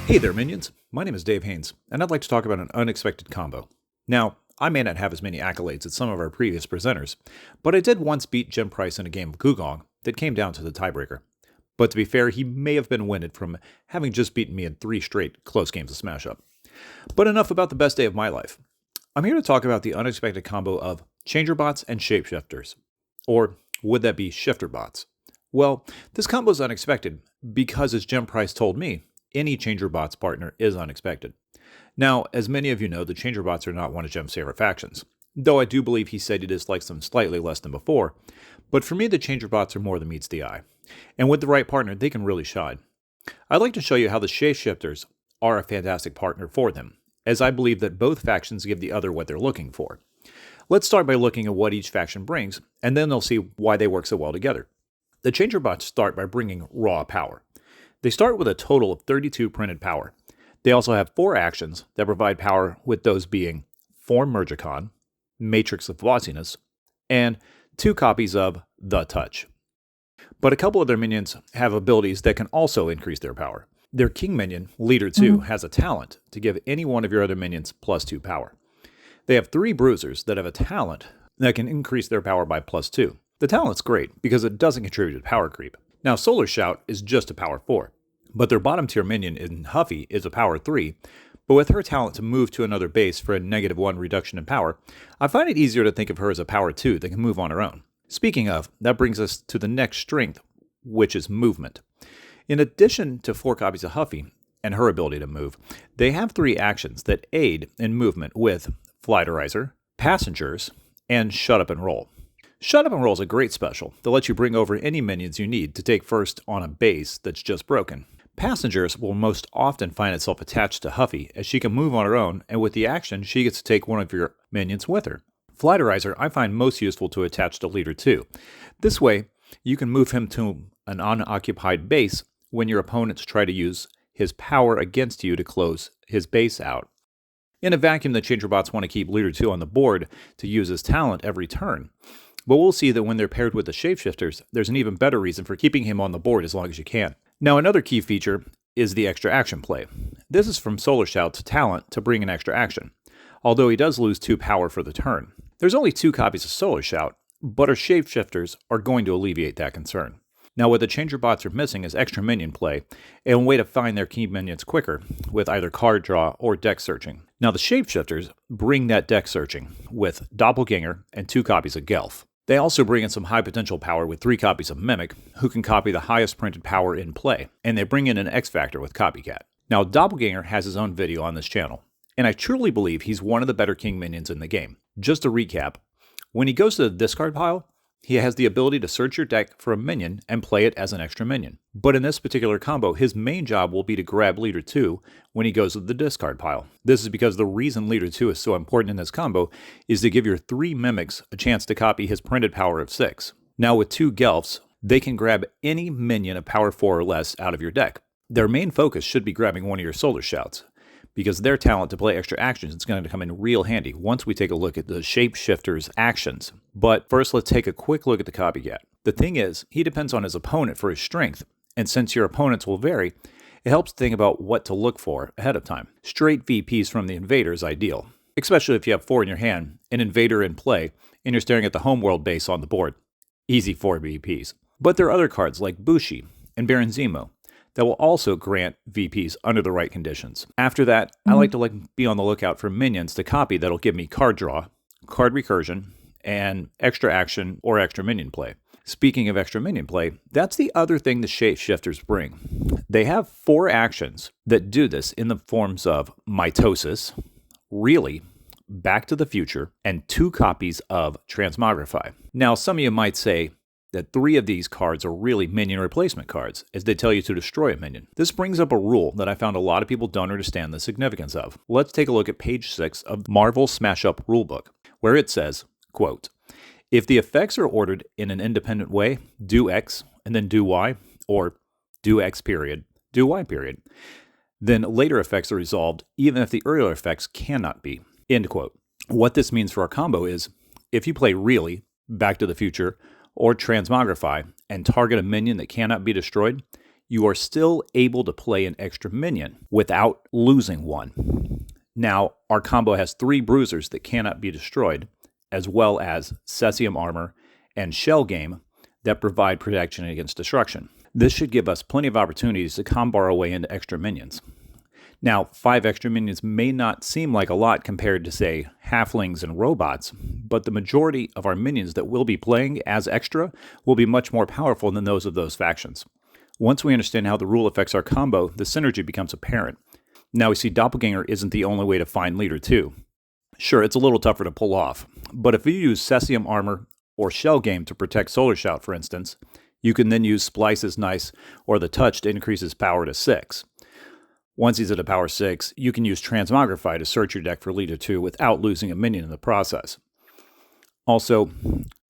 Hey there, minions! My name is Dave Haynes, and I'd like to talk about an unexpected combo. Now, I may not have as many accolades as some of our previous presenters, but I did once beat Jim Price in a game of Gugong that came down to the tiebreaker. But to be fair, he may have been winded from having just beaten me in 3 straight close games of Smash Up. But enough about the best day of my life. I'm here to talk about the unexpected combo of Changebots and Shapeshifters. Or would that be Shifter Bots? Well, this combo is unexpected because, as Jim Price told me, any Changebots partner is unexpected. Now, as many of you know, the Changebots are not one of Jim's favorite factions, though I do believe he said he dislikes them slightly less than before, but for me the Changebots are more than meets the eye, and with the right partner they can really shine. I'd like to show you how the Shapeshifters are a fantastic partner for them, as I believe that both factions give the other what they're looking for. Let's start by looking at what each faction brings, and then they'll see why they work so well together. The Changebots start by bringing raw power. They start with a total of 32 printed power. They also have 4 actions that provide power, with those being Form Mergicon, Matrix of Flossiness, and 2 copies of The Touch. But a couple of their minions have abilities that can also increase their power. Their King minion, Leader 2, has a talent to give any one of your other minions +2 power. They have 3 Bruisers that have a talent that can increase their power by +2. The talent's great because it doesn't contribute to power creep. Now, Solar Shout is just a power 4, but their bottom tier minion in Huffy is a power 3, but with her talent to move to another base for a -1 reduction in power, I find it easier to think of her as a power 2 that can move on her own. Speaking of, that brings us to the next strength, which is movement. In addition to 4 copies of Huffy and her ability to move, they have 3 actions that aid in movement with Flighterizer, Passengers, and Shut Up and Roll. Shut Up and Roll is a great special that lets you bring over any minions you need to take first on a base that's just broken. Passengers will most often find itself attached to Huffy, as she can move on her own, and with the action, she gets to take one of your minions with her. Flighterizer I find most useful to attach to Leader 2. This way, you can move him to an unoccupied base when your opponents try to use his power against you to close his base out. In a vacuum, the Changebots want to keep Leader 2 on the board to use his talent every turn. But we'll see that when they're paired with the Shapeshifters, there's an even better reason for keeping him on the board as long as you can. Now, another key feature is the extra action play. This is from Solar Shout's talent to bring an extra action, although he does lose 2 power for the turn. There's only 2 copies of Solar Shout, but our Shapeshifters are going to alleviate that concern. Now, what the Changebots are missing is extra minion play, and a way to find their key minions quicker with either card draw or deck searching. Now, the Shapeshifters bring that deck searching with Doppelganger and 2 copies of Gelf. They also bring in some high potential power with 3 copies of Mimic, who can copy the highest printed power in play, and they bring in an X Factor with Copycat. Now, Doppelganger has his own video on this channel, and I truly believe he's one of the better king minions in the game. Just to recap, when he goes to the discard pile, he has the ability to search your deck for a minion and play it as an extra minion. But in this particular combo, his main job will be to grab Leader 2 when he goes to the discard pile. This is because the reason Leader 2 is so important in this combo is to give your 3 Mimics a chance to copy his printed power of 6. Now with 2 Gelfs, they can grab any minion of power 4 or less out of your deck. Their main focus should be grabbing one of your Solar Shouts, because their talent to play extra actions is going to come in real handy once we take a look at the Shapeshifters' actions. But first, let's take a quick look at the Copycat. The thing is, he depends on his opponent for his strength, and since your opponents will vary, it helps to think about what to look for ahead of time. Straight VPs from the Invader is ideal, especially if you have 4 in your hand, an Invader in play, and you're staring at the homeworld base on the board. Easy 4 VPs. But there are other cards like Bushi and Baron Zemo that will also grant VPs under the right conditions. After that, I like to be on the lookout for minions to copy that'll give me card draw, card recursion, and extra action or extra minion play. Speaking of extra minion play, that's the other thing the Shapeshifters bring. They have 4 actions that do this in the forms of Mitosis, Really, Back to the Future, and 2 copies of Transmogrify. Now, some of you might say that 3 of these cards are really minion replacement cards, as they tell you to destroy a minion. This brings up a rule that I found a lot of people don't understand the significance of. Let's take a look at page 6 of Marvel Smash Up Rulebook, where it says, quote, "If the effects are ordered in an independent way, do X and then do Y, or do X period, do Y period, then later effects are resolved even if the earlier effects cannot be." End quote. What this means for our combo is, if you play Really, Back to the Future, or Transmogrify, and target a minion that cannot be destroyed, you are still able to play an extra minion without losing one. Now, our combo has 3 bruisers that cannot be destroyed, as well as Cesium Armor and Shell Game that provide protection against destruction. This should give us plenty of opportunities to combo our way into extra minions. Now, 5 extra minions may not seem like a lot compared to, say, halflings and robots, but the majority of our minions that we'll be playing as extra will be much more powerful than those of those factions. Once we understand how the rule affects our combo, the synergy becomes apparent. Now we see Doppelganger isn't the only way to find Leader 2. Sure, it's a little tougher to pull off, but if you use Cesium Armor or Shell Game to protect Solar Shout, for instance, you can then use Splice is Nice or the Touch to increase his power to 6. Once he's at a power 6, you can use Transmogrify to search your deck for Leader 2 without losing a minion in the process. Also,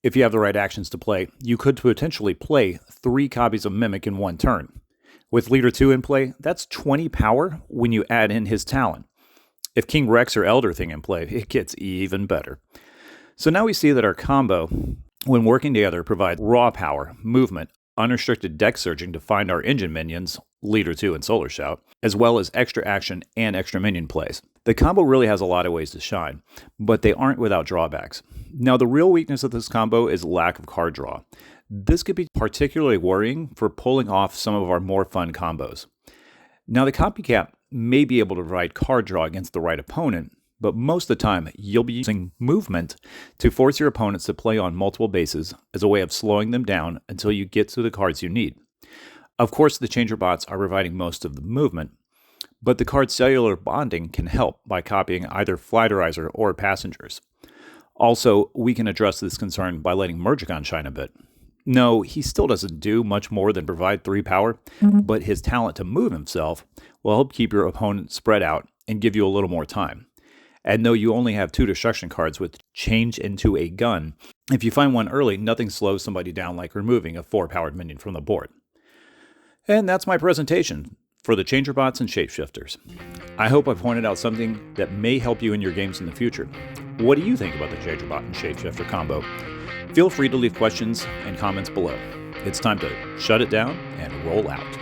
if you have the right actions to play, you could potentially play 3 copies of Mimic in one turn. With Leader 2 in play, that's 20 power when you add in his talent. If King Rex or Elder Thing in play, it gets even better. So now we see that our combo, when working together, provides raw power, movement, unrestricted deck searching to find our engine minions, Leader 2 and Solar Shout, as well as extra action and extra minion plays. The combo really has a lot of ways to shine, but they aren't without drawbacks. Now, the real weakness of this combo is lack of card draw. This could be particularly worrying for pulling off some of our more fun combos. Now, the Copycat may be able to provide card draw against the right opponent, but most of the time, you'll be using movement to force your opponents to play on multiple bases as a way of slowing them down until you get to the cards you need. Of course, the Changebots are providing most of the movement, but the card Cellular Bonding can help by copying either Flighterizer or Passengers. Also, we can address this concern by letting Mergigon shine a bit. No, he still doesn't do much more than provide 3 power, but his talent to move himself will help keep your opponent spread out and give you a little more time. And though you only have 2 destruction cards with Change into a Gun, if you find one early, nothing slows somebody down like removing a 4-powered minion from the board. And that's my presentation for the Changebots and Shapeshifters. I hope I pointed out something that may help you in your games in the future. What do you think about the Changebot and Shapeshifter combo? Feel free to leave questions and comments below. It's time to shut it down and roll out.